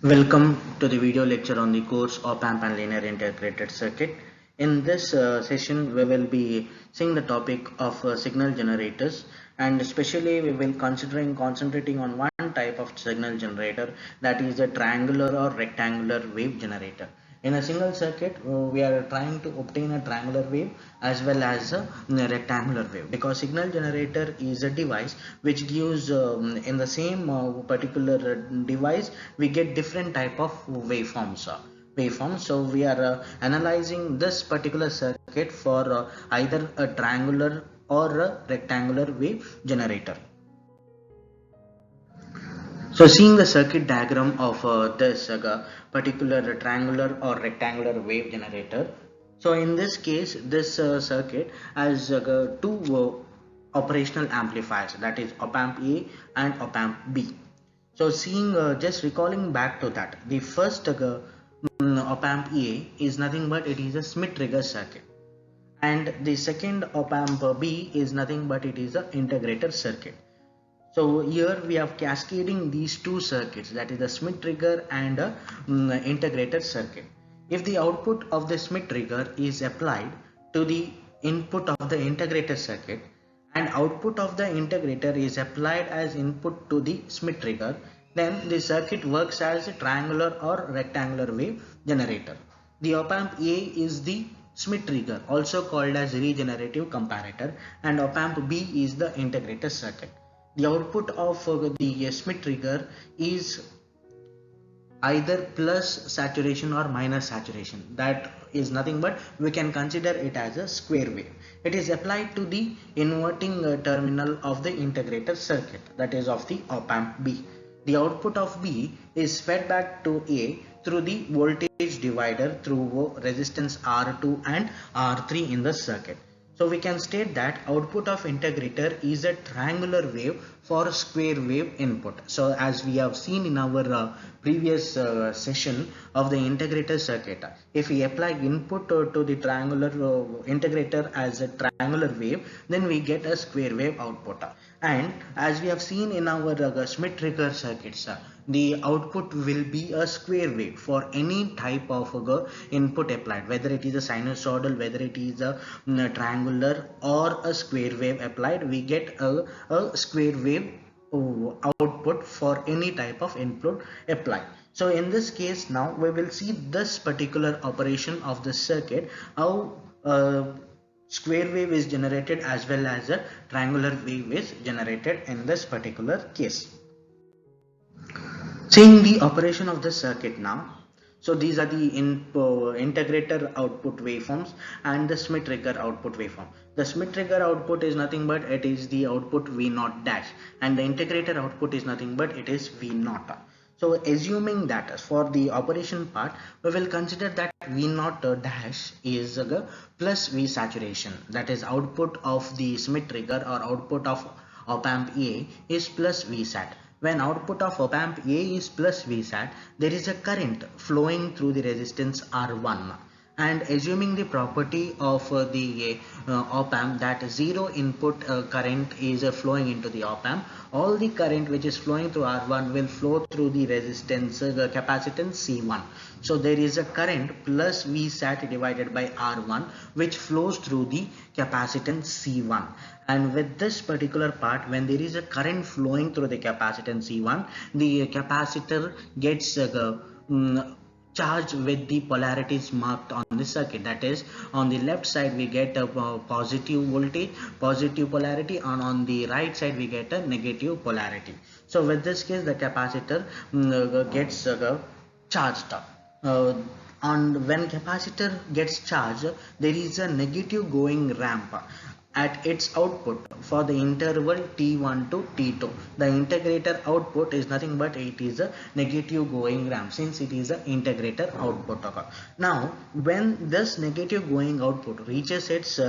Welcome to the video lecture on the course Op Amp and Linear Integrated Circuit. In this session, we will be seeing the topic of signal generators, and especially we will concentrating on one type of signal generator, that is a triangular or rectangular wave generator. In a single circuit, we are trying to obtain a triangular wave as well as a rectangular wave, because signal generator is a device which gives in the same particular device we get different type of waveforms. So we are analyzing this particular circuit for either a triangular or a rectangular wave generator. So seeing the circuit diagram of this particular triangular or rectangular wave generator. So in this case, this circuit has two operational amplifiers, that is op amp A and op amp B. So seeing just recalling back to that, the first op amp A is nothing but it is a Schmitt trigger circuit, and the second op amp B is nothing but it is a integrated circuit. So here we are cascading these two circuits, that is the Schmitt trigger and a integrated circuit. If the output of the Schmitt trigger is applied to the input of the integrated circuit, and output of the integrator is applied as input to the Schmitt trigger, then the circuit works as a triangular or rectangular wave generator. The op amp A is the Schmitt trigger, also called as regenerative comparator, and op amp B is the integrated circuit. The output of the Schmitt trigger is either plus saturation or minus saturation. That is nothing but we can consider it as a square wave. It is applied to the inverting terminal of the integrated circuit, that is of the op amp B. The output of B is fed back to A through the voltage divider through resistance R2 and R3 in the circuit. So we can state that output of integrator is a triangular wave for square wave input. So as we have seen in our previous session of the integrator circuit, if we apply input to the triangular integrator as a triangular wave, then we get a square wave output. And as we have seen in our Schmitt trigger circuits, the output will be a square wave for any type of input applied, whether it is a sinusoidal, whether it is a triangular or a square wave applied, we get a square wave output for any type of input applied. So in this case, now we will see this particular operation of the circuit, how square wave is generated as well as a triangular wave is generated in this particular case. Seeing the operation of the circuit now, so these are the integrator output waveforms and the Schmitt trigger output waveform. The Schmitt trigger output is nothing but it is the output V naught dash, and the integrator output is nothing but it is V naught. So assuming that for the operation part, we will consider that V naught dash is plus V saturation, that is output of the Schmitt trigger or output of op amp A is plus V sat. When output of op amp A is plus Vsat, there is a current flowing through the resistance R1. And assuming the property of the op amp that zero input current is flowing into the op amp, all the current which is flowing through R1 will flow through the resistance capacitance C1. So there is a current plus Vsat divided by R1 which flows through the capacitance C1. And with this particular part, when there is a current flowing through the capacitance C1, the capacitor gets charged with the polarities marked on the circuit. That is, on the left side we get a positive voltage, positive polarity, and on the right side we get a negative polarity. So with this case, the capacitor gets charged up. And when capacitor gets charged, there is a negative going ramp at its output for the interval T1 to T2. The integrator output is nothing but it is a negative going ramp, since it is an integrator output. Now when this negative going output reaches its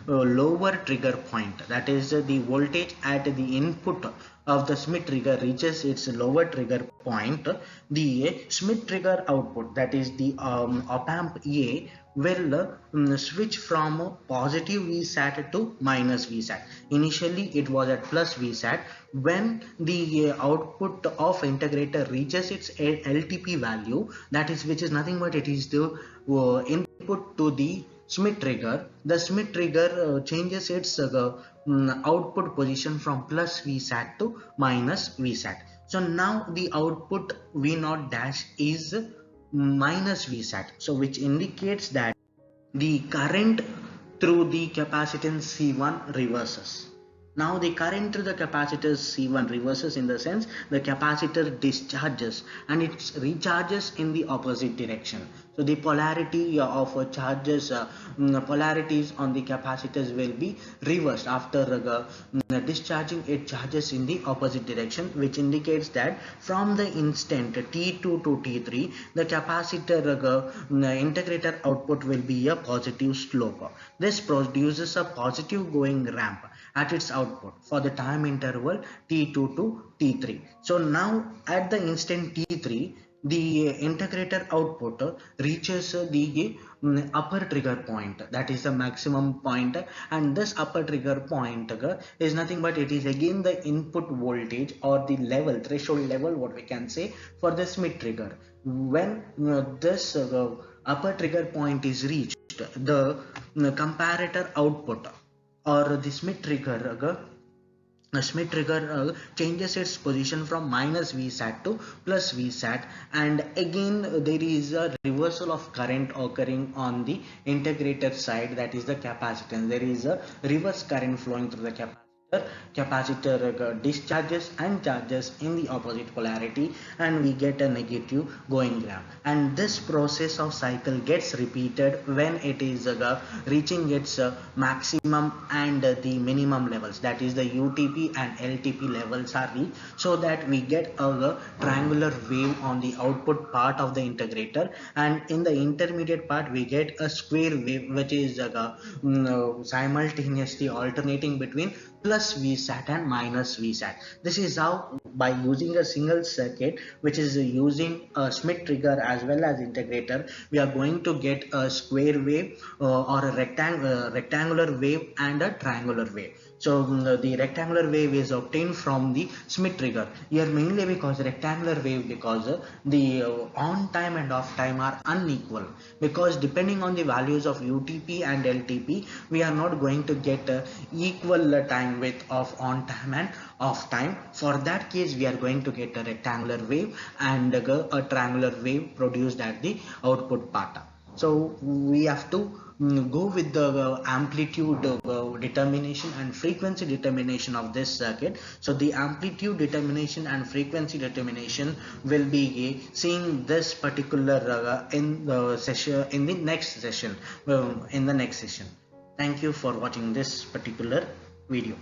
lower trigger point, that is the voltage at the input of the Schmitt trigger reaches its lower trigger point, the Schmitt trigger output, that is the op amp A, will switch from positive VSAT to minus VSAT. Initially it was at plus VSAT. When the output of integrator reaches its LTP value, that is, which is nothing but it is the input to the Schmitt trigger, the Schmitt trigger changes its output position from plus VSAT to minus VSAT. So now the output V0 dash is minus VSAT, so which indicates that the current through the capacitance C1 reverses. Now the current through the capacitor C1 reverses in the sense the capacitor discharges and it recharges in the opposite direction. So the polarity of charges, polarities on the capacitors will be reversed after discharging. It charges in the opposite direction, which indicates that from the instant T2 to T3, the capacitor integrator output will be a positive slope. This produces a positive going ramp at its output for the time interval T2 to T3. So now at the instant T3, the integrator output reaches the upper trigger point, that is the maximum point, and this upper trigger point is nothing but it is again the input voltage or the level, threshold level, what we can say, for the Schmitt trigger. When this upper trigger point is reached, the comparator output or the Schmitt trigger changes its position from minus VSAT to plus VSAT, and again there is a reversal of current occurring on the integrator side, that is the capacitance. There is a reverse current flowing through the capacitor discharges and charges in the opposite polarity, and we get a negative going ramp. And this process of cycle gets repeated when it is reaching its maximum and the minimum levels, that is the UTP and LTP levels are reached, so that we get a triangular wave on the output part of the integrator, and in the intermediate part we get a square wave which is simultaneously alternating between plus VSAT and minus VSAT. This is how, by using a single circuit which is using a Schmitt trigger as well as integrator, we are going to get a square wave or a rectangular wave and a triangular wave. So the rectangular wave is obtained from the Schmitt trigger here, mainly because rectangular wave, because the on time and off time are unequal, because depending on the values of UTP and LTP, we are not going to get equal time width of on time and off time. For that case, we are going to get a rectangular wave and a triangular wave produced at the output part. So we have to go with the amplitude determination and frequency determination of this circuit. So the amplitude determination and frequency determination will be seeing this particular in the session, in the next session. Thank you for watching this particular video.